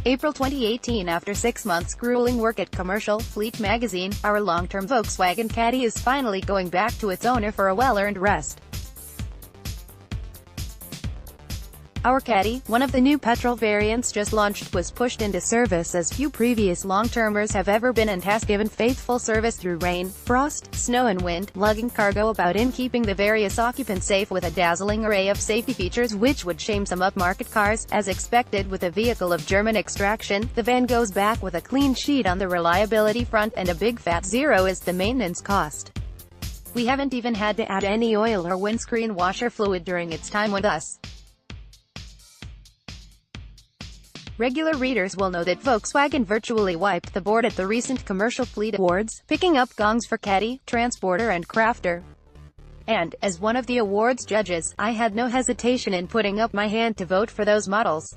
April 2018. After 6 months grueling work at Commercial Fleet magazine, our long-term Volkswagen Caddy is finally going back to its owner for a well-earned rest. Our Caddy, one of the new petrol variants just launched, was pushed into service as few previous long-termers have ever been, and has given faithful service through rain, frost, snow and wind, lugging cargo about in, keeping the various occupants safe with a dazzling array of safety features which would shame some upmarket cars. As expected with a vehicle of German extraction, the van goes back with a clean sheet on the reliability front, and a big fat zero is the maintenance cost. We haven't even had to add any oil or windscreen washer fluid during its time with us. Regular readers will know that Volkswagen virtually wiped the board at the recent Commercial Fleet Awards, picking up gongs for Caddy, Transporter and Crafter. And, as one of the awards judges, I had no hesitation in putting up my hand to vote for those models.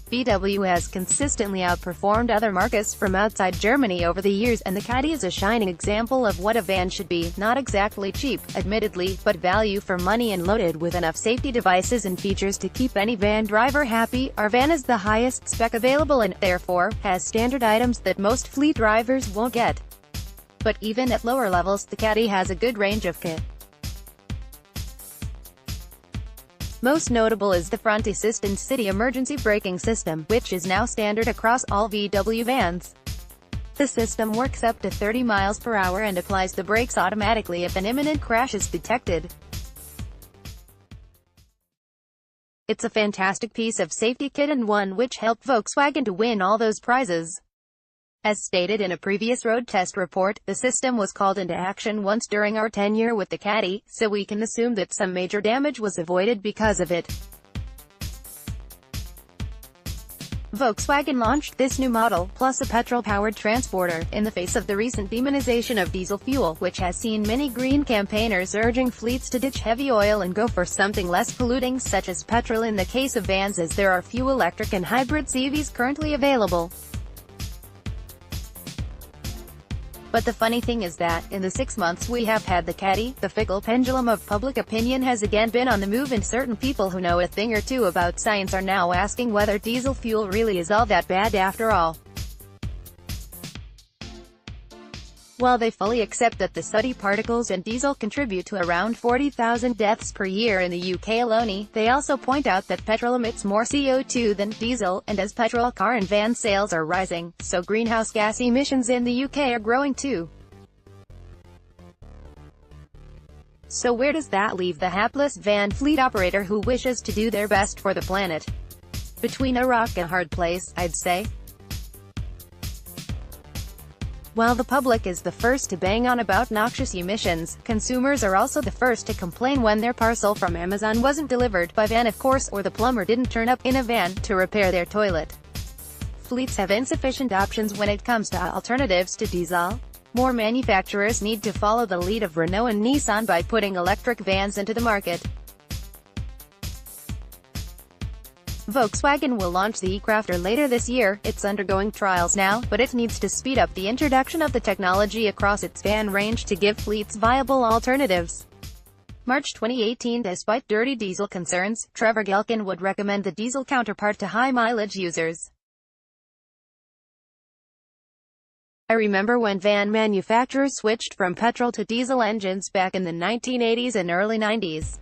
VW has consistently outperformed other marques from outside Germany over the years, and the Caddy is a shining example of what a van should be. Not exactly cheap, admittedly, but value for money and loaded with enough safety devices and features to keep any van driver happy. Our van is the highest spec available and, therefore, has standard items that most fleet drivers won't get. But even at lower levels, the Caddy has a good range of kit. Most notable is the front assistance city emergency braking system, which is now standard across all VW vans. The system works up to 30 miles per hour and applies the brakes automatically if an imminent crash is detected. It's a fantastic piece of safety kit, and one which helped Volkswagen to win all those prizes. As stated in a previous road test report, the system was called into action once during our tenure with the Caddy, so we can assume that some major damage was avoided because of it. Volkswagen launched this new model, plus a petrol-powered Transporter, in the face of the recent demonization of diesel fuel, which has seen many green campaigners urging fleets to ditch heavy oil and go for something less polluting, such as petrol in the case of vans, as there are few electric and hybrid CVs currently available. But the funny thing is that, in the 6 months we have had the Caddy, the fickle pendulum of public opinion has again been on the move, and certain people who know a thing or two about science are now asking whether diesel fuel really is all that bad after all. While they fully accept that the sooty particles in diesel contribute to around 40,000 deaths per year in the UK alone, they also point out that petrol emits more CO2 than diesel, and as petrol car and van sales are rising, so greenhouse gas emissions in the UK are growing too. So where does that leave the hapless van fleet operator who wishes to do their best for the planet? Between a rock and a hard place, I'd say. While the public is the first to bang on about noxious emissions, consumers are also the first to complain when their parcel from Amazon wasn't delivered by van, of course, or the plumber didn't turn up in a van to repair their toilet. Fleets have insufficient options when it comes to alternatives to diesel. More manufacturers need to follow the lead of Renault and Nissan by putting electric vans into the market. Volkswagen will launch the e-Crafter later this year. It's undergoing trials now, but it needs to speed up the introduction of the technology across its van range to give fleets viable alternatives. March 2018. Despite dirty diesel concerns, Trevor Gelkin would recommend the diesel counterpart to high-mileage users. I remember when van manufacturers switched from petrol to diesel engines back in the 1980s and early 90s.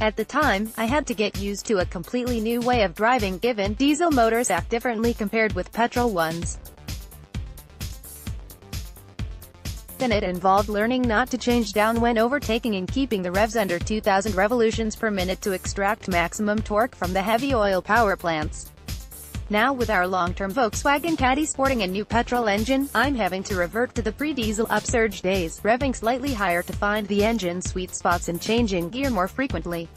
At the time, I had to get used to a completely new way of driving, given diesel motors act differently compared with petrol ones. Then it involved learning not to change down when overtaking and keeping the revs under 2,000 revolutions per minute to extract maximum torque from the heavy oil power plants. Now with our long-term Volkswagen Caddy sporting a new petrol engine, I'm having to revert to the pre-diesel upsurge days, revving slightly higher to find the engine sweet spots and changing gear more frequently.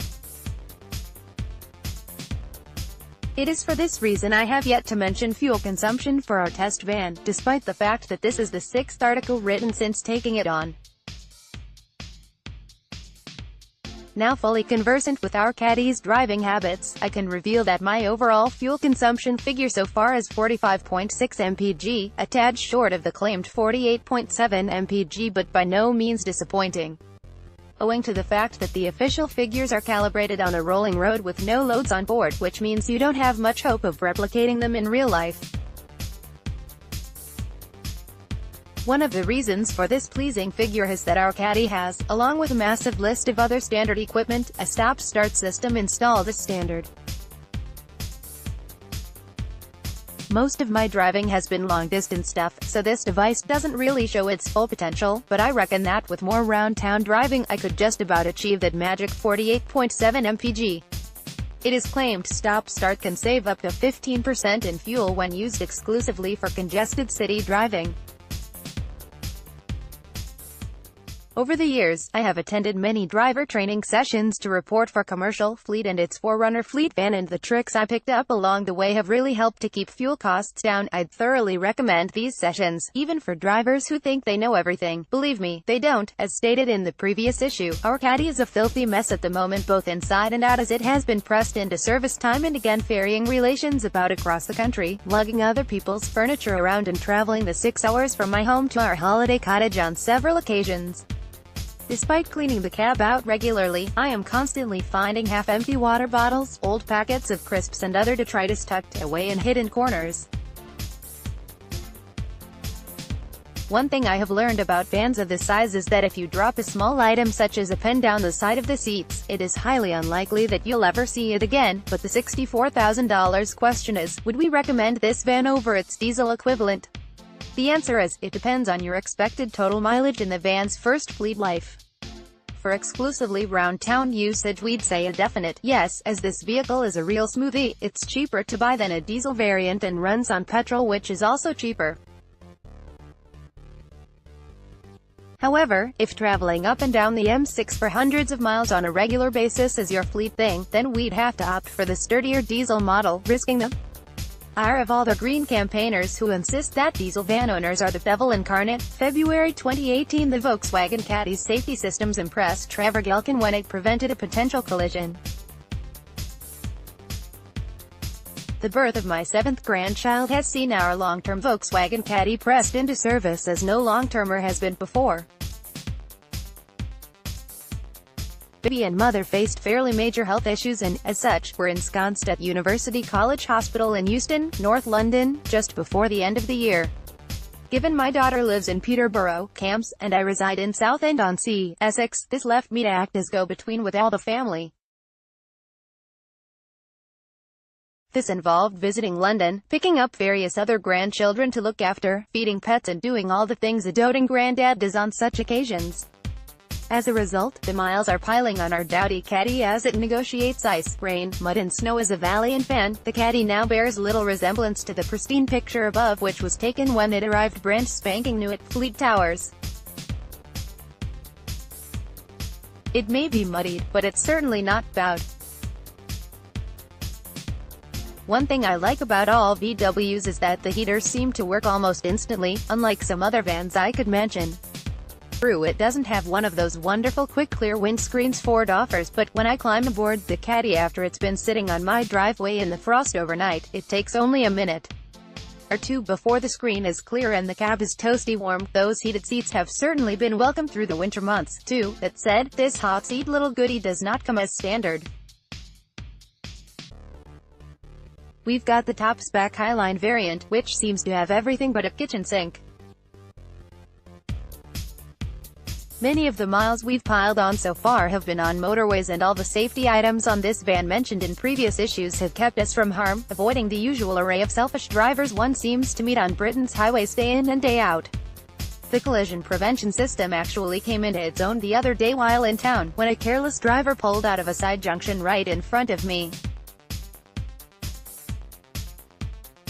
It is for this reason I have yet to mention fuel consumption for our test van, despite the fact that this is the 6th article written since taking it on. Now fully conversant with our Caddy's driving habits, I can reveal that my overall fuel consumption figure so far is 45.6 mpg, a tad short of the claimed 48.7 mpg, but by no means disappointing. owing to the fact that the official figures are calibrated on a rolling road with no loads on board, which means you don't have much hope of replicating them in real life. One of the reasons for this pleasing figure is that our Caddy has, along with a massive list of other standard equipment, a stop-start system installed as standard. Most of my driving has been long-distance stuff, so this device doesn't really show its full potential, but I reckon that with more round-town driving I could just about achieve that magic 48.7 mpg. It is claimed stop-start can save up to 15% in fuel when used exclusively for congested city driving. Over the years, I have attended many driver training sessions to report for commercial fleet and its forerunner fleet van, and the tricks I picked up along the way have really helped to keep fuel costs down. I'd thoroughly recommend these sessions, even for drivers who think they know everything. Believe me, they don't. As stated in the previous issue, our Caddy is a filthy mess at the moment, both inside and out, as it has been pressed into service time and again, ferrying relations about across the country, lugging other people's furniture around and traveling the 6 hours from my home to our holiday cottage on several occasions. Despite cleaning the cab out regularly, I am constantly finding half-empty water bottles, old packets of crisps and other detritus tucked away in hidden corners. One thing I have learned about vans of this size is that if you drop a small item such as a pen down the side of the seats, it is highly unlikely that you'll ever see it again. But the $64,000 question is, would we recommend this van over its diesel equivalent? The answer is, it depends on your expected total mileage in the van's first fleet life. For exclusively round-town usage, we'd say a definite yes, as this vehicle is a real smoothie. It's cheaper to buy than a diesel variant and runs on petrol, which is also cheaper. However, if traveling up and down the M6 for hundreds of miles on a regular basis is your fleet thing, then we'd have to opt for the sturdier diesel model, risking the ire of all the green campaigners who insist that diesel van owners are the devil incarnate. February 2018, the Volkswagen Caddy's safety systems impressed Trevor Gelkin when it prevented a potential collision. The birth of my 7th grandchild has seen our long-term Volkswagen Caddy pressed into service as no long-termer has been before. Baby and mother faced fairly major health issues and, as such, were ensconced at University College Hospital in Euston, North London, just before the end of the year. Given my daughter lives in Peterborough, Camps, and I reside in Southend-on-Sea, Essex, this left me to act as go-between with all the family. This involved visiting London, picking up various other grandchildren to look after, feeding pets and doing all the things a doting granddad does on such occasions. As a result, the miles are piling on our dowdy Caddy as it negotiates ice, rain, mud and snow as a valiant fan. The Caddy now bears little resemblance to the pristine picture above, which was taken when it arrived brand spanking new at Fleet Towers. It may be muddied, but it's certainly not bowed. One thing I like about all VWs is that the heaters seem to work almost instantly, unlike some other vans I could mention. True, it doesn't have one of those wonderful quick clear windscreens Ford offers, but when I climb aboard the Caddy after it's been sitting on my driveway in the frost overnight, it takes only a minute or two before the screen is clear and the cab is toasty warm. Those heated seats have certainly been welcome through the winter months, too. That said, this hot seat little goodie does not come as standard. We've got the top-spec Highline variant, which seems to have everything but a kitchen sink. Many of the miles we've piled on so far have been on motorways, and all the safety items on this van mentioned in previous issues have kept us from harm, avoiding the usual array of selfish drivers one seems to meet on Britain's highways day in and day out. The collision prevention system actually came into its own the other day while in town, when a careless driver pulled out of a side junction right in front of me.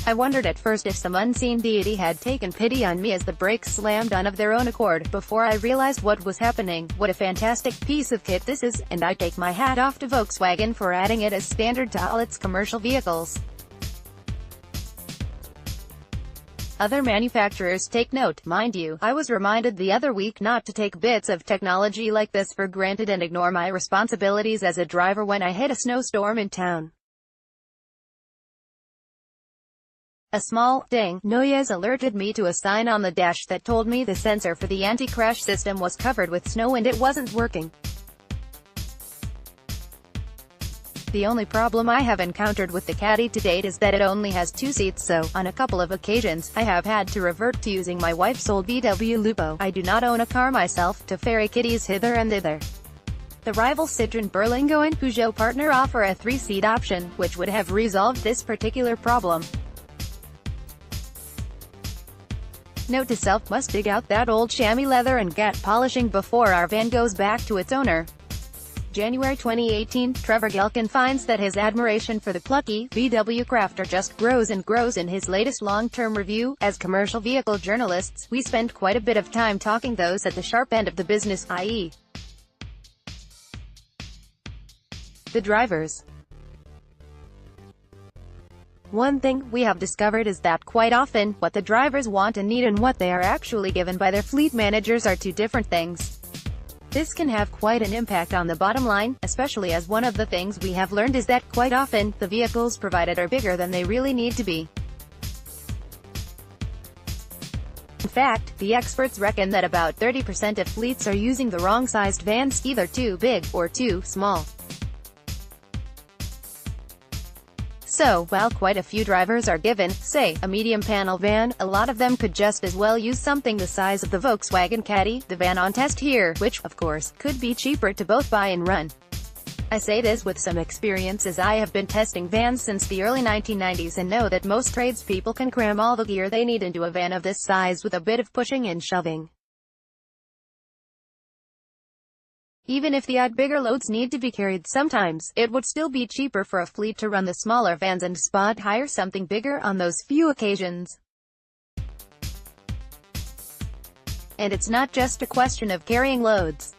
I wondered at first if some unseen deity had taken pity on me as the brakes slammed on of their own accord, before I realized what was happening. What a fantastic piece of kit this is, and I take my hat off to Volkswagen for adding it as standard to all its commercial vehicles. Other manufacturers take note, mind you. I was reminded the other week not to take bits of technology like this for granted and ignore my responsibilities as a driver when I hit a snowstorm in town. A small ding noise alerted me to a sign on the dash that told me the sensor for the anti-crash system was covered with snow and it wasn't working. The only problem I have encountered with the Caddy to date is that it only has 2 seats, so, on a couple of occasions, I have had to revert to using my wife's old VW Lupo. I do not own a car myself, to ferry kiddies hither and thither. The rival Citroën Berlingo and Peugeot partner offer a 3-seat option, which would have resolved this particular problem. Note to self, must dig out that old chamois leather and get polishing before our van goes back to its owner. January 2018, Trevor Gelkin finds that his admiration for the plucky VW crafter just grows and grows in his latest long-term review. As commercial vehicle journalists, we spend quite a bit of time talking those at the sharp end of the business, i.e. the drivers. One thing we have discovered is that quite often, what the drivers want and need and what they are actually given by their fleet managers are 2 different things. This can have quite an impact on the bottom line, especially as one of the things we have learned is that quite often, the vehicles provided are bigger than they really need to be. In fact, the experts reckon that about 30% of fleets are using the wrong-sized vans, either too big or too small. So, while quite a few drivers are given, say, a medium-panel van, a lot of them could just as well use something the size of the Volkswagen Caddy, the van on test here, which, of course, could be cheaper to both buy and run. I say this with some experience as I have been testing vans since the early 1990s and know that most tradespeople can cram all the gear they need into a van of this size with a bit of pushing and shoving. Even if the odd bigger loads need to be carried sometimes, it would still be cheaper for a fleet to run the smaller vans and spot hire something bigger on those few occasions. And it's not just a question of carrying loads.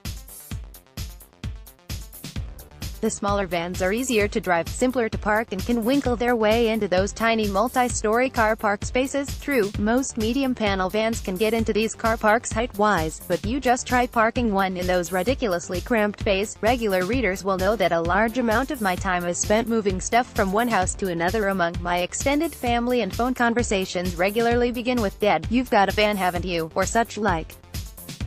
The smaller vans are easier to drive, simpler to park and can winkle their way into those tiny multi-story car park spaces. True, most medium-panel vans can get into these car parks height-wise, but you just try parking one in those ridiculously cramped bays. Regular readers will know that a large amount of my time is spent moving stuff from one house to another among my extended family, and phone conversations regularly begin with "Dad, you've got a van, haven't you?" or such like.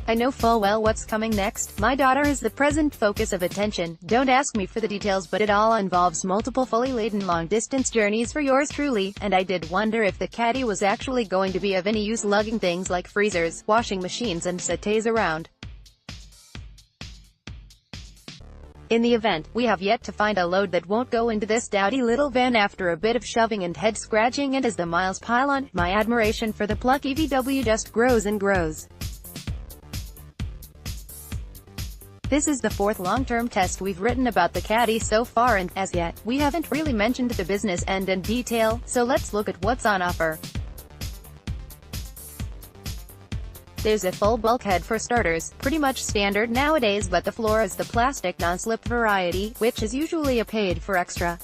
I know full well what's coming next. My daughter is the present focus of attention. Don't ask me for the details, but it all involves multiple fully laden long-distance journeys for yours truly, and I did wonder if the Caddy was actually going to be of any use lugging things like freezers, washing machines and settees around. In the event, we have yet to find a load that won't go into this dowdy little van after a bit of shoving and head-scratching, and as the miles pile on, my admiration for the plucky VW just grows and grows. This is the 4th long-term test we've written about the Caddy so far, and, as yet, we haven't really mentioned the business end in detail, so let's look at what's on offer. There's a full bulkhead for starters, pretty much standard nowadays, but the floor is the plastic non-slip variety, which is usually a paid-for extra.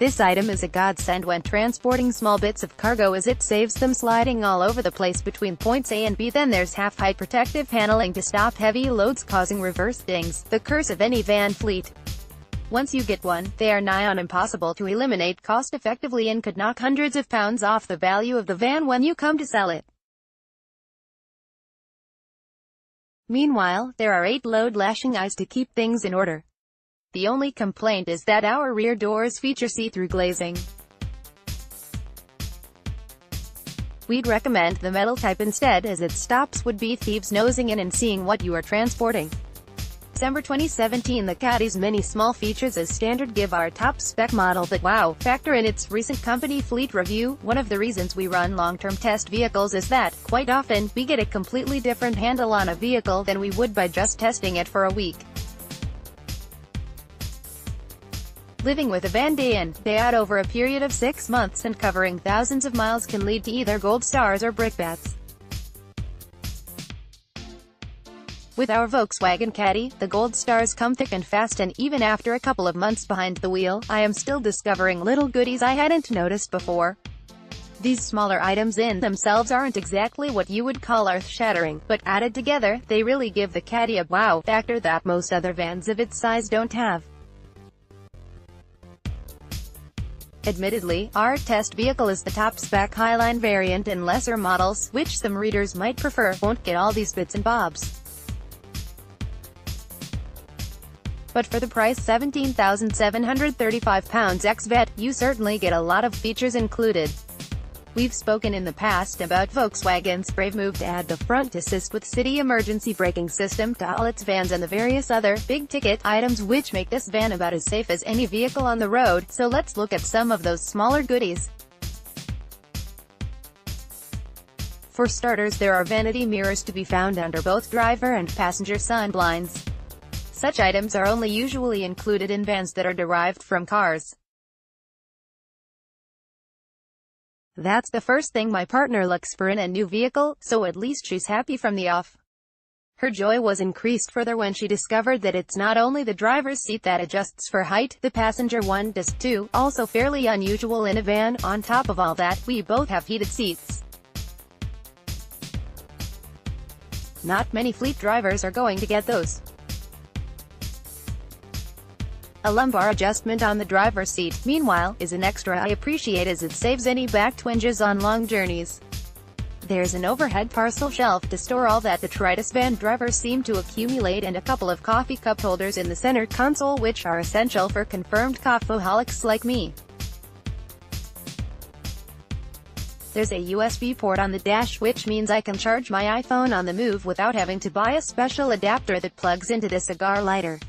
This item is a godsend when transporting small bits of cargo as it saves them sliding all over the place between points A and B. Then there's half-height protective paneling to stop heavy loads causing reverse dings, the curse of any van fleet. Once you get one, they are nigh on impossible to eliminate cost-effectively and could knock hundreds of pounds off the value of the van when you come to sell it. Meanwhile, there are 8 load lashing eyes to keep things in order. The only complaint is that our rear doors feature see-through glazing. We'd recommend the metal type instead, as it stops would-be thieves nosing in and seeing what you are transporting. December 2017. The Caddy's many small features as standard give our top-spec model the wow factor in its recent company fleet review. One of the reasons we run long-term test vehicles is that, quite often, we get a completely different handle on a vehicle than we would by just testing it for a week. Living with a van day in, day out over a period of 6 months and covering thousands of miles can lead to either gold stars or brickbats. With our Volkswagen Caddy, the gold stars come thick and fast, and even after a couple of months behind the wheel, I am still discovering little goodies I hadn't noticed before. These smaller items in themselves aren't exactly what you would call earth-shattering, but added together, they really give the Caddy a wow factor that most other vans of its size don't have. Admittedly, our test vehicle is the top-spec Highline variant, and lesser models, which some readers might prefer, won't get all these bits and bobs. But for the price £17,735 ex-VAT, you certainly get a lot of features included. We've spoken in the past about Volkswagen's brave move to add the front assist with city emergency braking system to all its vans and the various other big-ticket items which make this van about as safe as any vehicle on the road, so let's look at some of those smaller goodies. For starters, there are vanity mirrors to be found under both driver and passenger sun blinds. Such items are only usually included in vans that are derived from cars. That's the first thing my partner looks for in a new vehicle, so at least she's happy from the off. Her joy was increased further when she discovered that it's not only the driver's seat that adjusts for height, the passenger one does too, also fairly unusual in a van. On top of all that, we both have heated seats. Not many fleet drivers are going to get those. A lumbar adjustment on the driver's seat, meanwhile, is an extra I appreciate as it saves any back twinges on long journeys. There's an overhead parcel shelf to store all that detritus van drivers seem to accumulate and a couple of coffee cup holders in the center console which are essential for confirmed coffeeholics like me. There's a USB port on the dash which means I can charge my iPhone on the move without having to buy a special adapter that plugs into the cigar lighter.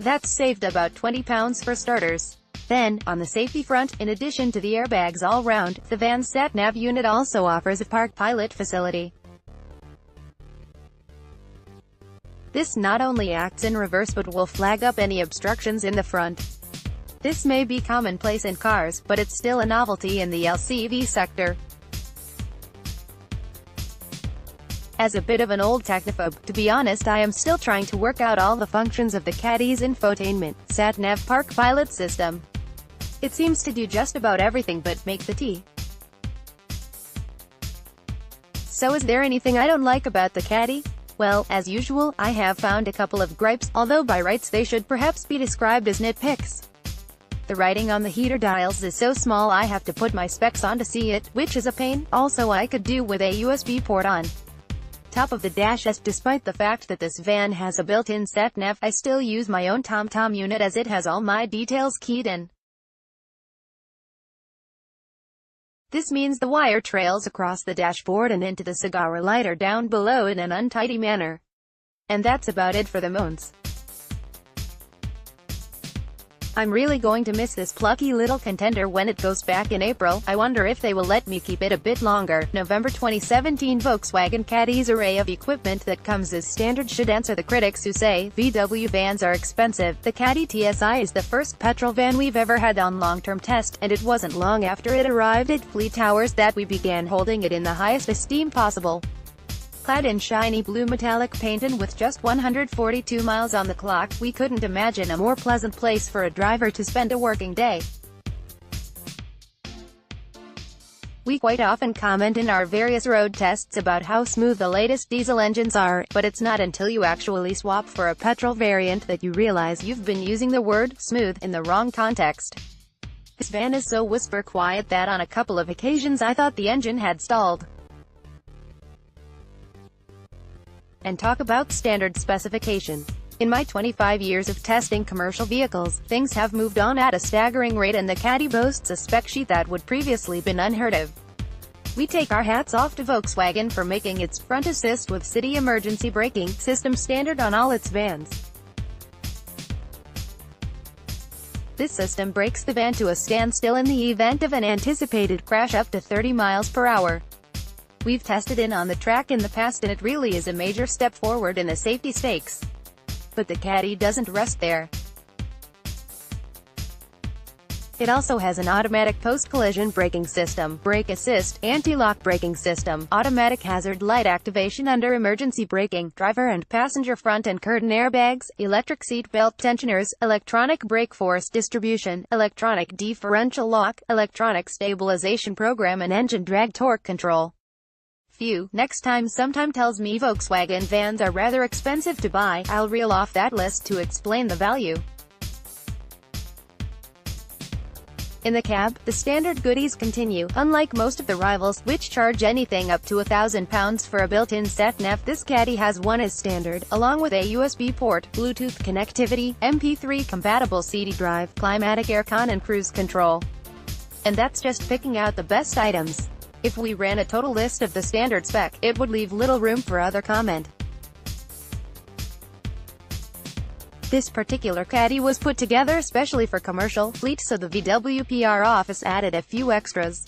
That's saved about £20 for starters. Then, on the safety front, in addition to the airbags all round, the van's sat-nav unit also offers a park pilot facility. This not only acts in reverse but will flag up any obstructions in the front. This may be commonplace in cars, but it's still a novelty in the LCV sector. As a bit of an old technophobe, to be honest, I am still trying to work out all the functions of the Caddy's infotainment, sat-nav park pilot system. It seems to do just about everything but make the tea. So is there anything I don't like about the Caddy? Well, as usual, I have found a couple of gripes, although by rights they should perhaps be described as nitpicks. The writing on the heater dials is so small I have to put my specs on to see it, which is a pain. Also, I could do with a USB port on top of the dash, as despite the fact that this van has a built-in sat-nav, I still use my own TomTom unit as it has all my details keyed in. This means the wire trails across the dashboard and into the cigar lighter down below in an untidy manner. And that's about it for the moans. I'm really going to miss this plucky little contender when it goes back in April. I wonder if they will let me keep it a bit longer. November 2017 Volkswagen Caddy's array of equipment that comes as standard should answer the critics who say VW vans are expensive. The Caddy TSI is the first petrol van we've ever had on long-term test, and it wasn't long after it arrived at Fleet Towers that we began holding it in the highest esteem possible. Clad in shiny blue metallic paint and with just 142 miles on the clock, we couldn't imagine a more pleasant place for a driver to spend a working day. We quite often comment in our various road tests about how smooth the latest diesel engines are, but it's not until you actually swap for a petrol variant that you realize you've been using the word smooth in the wrong context. This van is so whisper quiet that on a couple of occasions I thought the engine had stalled. And talk about standard specification. In my 25 years of testing commercial vehicles, things have moved on at a staggering rate and the Caddy boasts a spec sheet that would previously been unheard of. We take our hats off to Volkswagen for making its front assist with city emergency braking system standard on all its vans. This system brakes the van to a standstill in the event of an anticipated crash up to 30 miles per hour. We've tested it on the track in the past and it really is a major step forward in the safety stakes. But the Caddy doesn't rest there. It also has an automatic post-collision braking system, brake assist, anti-lock braking system, automatic hazard light activation under emergency braking, driver and passenger front and curtain airbags, electric seat belt tensioners, electronic brake force distribution, electronic differential lock, electronic stabilization program and engine drag torque control. Next time sometime tells me Volkswagen vans are rather expensive to buy, I'll reel off that list to explain the value. In the cab, the standard goodies continue. Unlike most of the rivals, which charge anything up to £1,000 for a built-in sat-nav, this Caddy has one as standard, along with a USB port, Bluetooth connectivity, MP3 compatible CD drive, climatic aircon and cruise control. And that's just picking out the best items. If we ran a total list of the standard spec, it would leave little room for other comment. This particular Caddy was put together especially for commercial fleet, so the VW PR office added a few extras.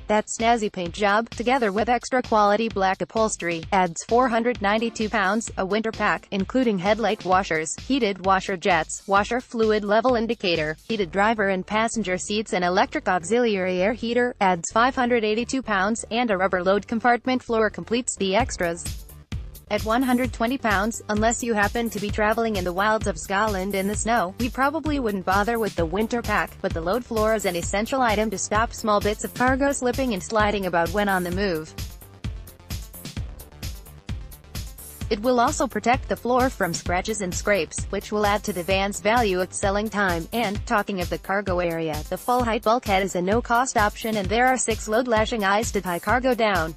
That snazzy paint job, together with extra quality black upholstery, adds £492, a winter pack, including headlight washers, heated washer jets, washer fluid level indicator, heated driver and passenger seats and electric auxiliary air heater, adds £582, and a rubber load compartment floor completes the extras. At £120, unless you happen to be traveling in the wilds of Scotland in the snow, we probably wouldn't bother with the winter pack, but the load floor is an essential item to stop small bits of cargo slipping and sliding about when on the move. It will also protect the floor from scratches and scrapes, which will add to the van's value at selling time. And, talking of the cargo area, the full-height bulkhead is a no-cost option and there are 6 load-lashing eyes to tie cargo down.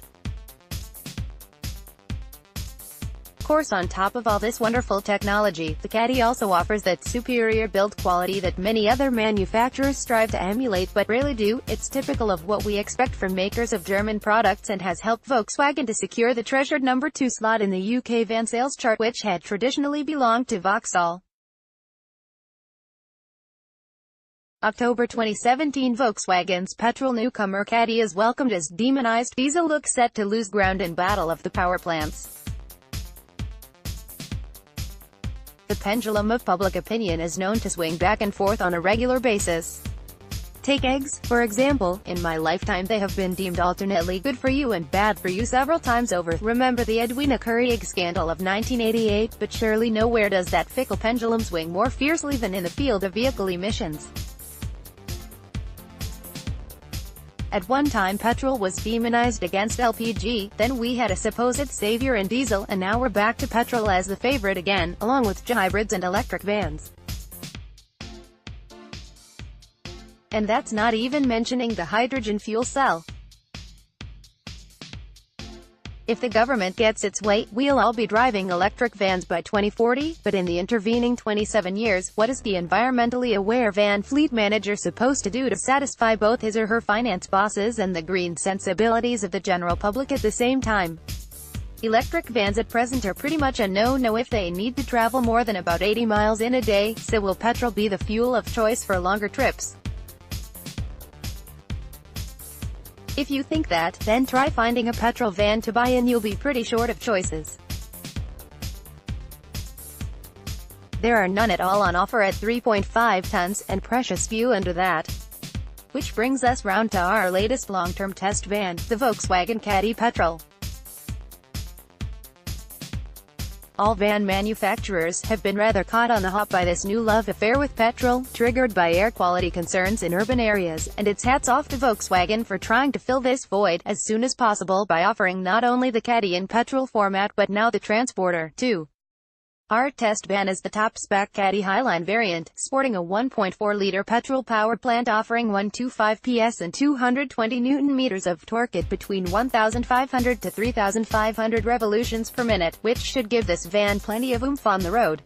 Of course, on top of all this wonderful technology, the Caddy also offers that superior build quality that many other manufacturers strive to emulate but rarely do. It's typical of what we expect from makers of German products and has helped Volkswagen to secure the treasured number 2 slot in the UK van sales chart, which had traditionally belonged to Vauxhall. October 2017, Volkswagen's petrol newcomer Caddy is welcomed as demonized diesel look set to lose ground in battle of the power plants. The pendulum of public opinion is known to swing back and forth on a regular basis. Take eggs, for example. In my lifetime they have been deemed alternately good for you and bad for you several times over. Remember the Edwina Currie egg scandal of 1988, but surely nowhere does that fickle pendulum swing more fiercely than in the field of vehicle emissions. At one time petrol was demonized against LPG, then we had a supposed savior in diesel, and now we're back to petrol as the favorite again, along with hybrids and electric vans. And that's not even mentioning the hydrogen fuel cell. If the government gets its way, we'll all be driving electric vans by 2040, but in the intervening 27 years, what is the environmentally aware van fleet manager supposed to do to satisfy both his or her finance bosses and the green sensibilities of the general public at the same time? Electric vans at present are pretty much a no-no if they need to travel more than about 80 miles in a day, so will petrol be the fuel of choice for longer trips? If you think that, then try finding a petrol van to buy and you'll be pretty short of choices. There are none at all on offer at 3.5 tons, and precious few under that. Which brings us round to our latest long-term test van, the Volkswagen Caddy Petrol. All van manufacturers have been rather caught on the hop by this new love affair with petrol, triggered by air quality concerns in urban areas, and it's hats off to Volkswagen for trying to fill this void as soon as possible by offering not only the Caddy in petrol format but now the Transporter, too. Our test van is the top-spec Caddy Highline variant, sporting a 1.4-liter petrol power plant offering 125 PS and 220 Nm of torque at between 1,500 to 3,500 revolutions per minute, which should give this van plenty of oomph on the road.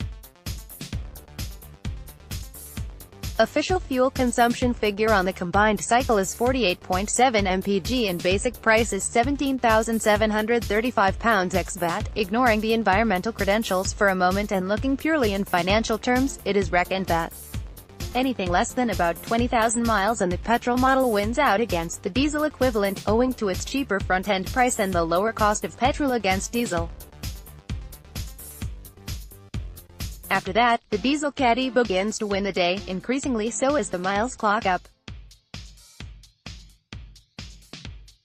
Official fuel consumption figure on the combined cycle is 48.7 mpg and basic price is £17,735 ex-VAT. Ignoring the environmental credentials for a moment and looking purely in financial terms, it is reckoned that anything less than about 20,000 miles and the petrol model wins out against the diesel equivalent, owing to its cheaper front-end price and the lower cost of petrol against diesel. After that, the diesel Caddy begins to win the day, increasingly so as the miles clock up.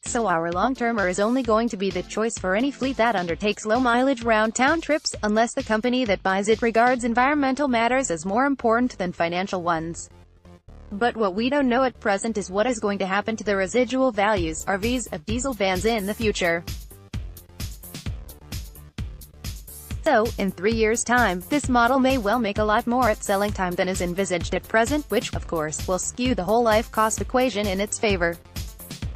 So our long-termer is only going to be the choice for any fleet that undertakes low-mileage round-town trips, unless the company that buys it regards environmental matters as more important than financial ones. But what we don't know at present is what is going to happen to the residual values, RVs, of diesel vans in the future. So, in 3 years' time, this model may well make a lot more at selling time than is envisaged at present, which, of course, will skew the whole life cost equation in its favor.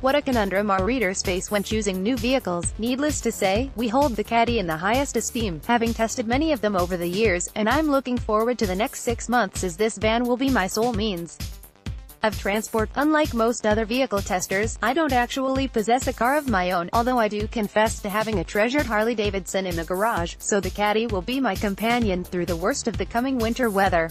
What a conundrum our readers face when choosing new vehicles. Needless to say, we hold the Caddy in the highest esteem, having tested many of them over the years, and I'm looking forward to the next 6 months as this van will be my sole means of transport. Unlike most other vehicle testers, I don't actually possess a car of my own, although I do confess to having a treasured Harley-Davidson in the garage, so the Caddy will be my companion through the worst of the coming winter weather.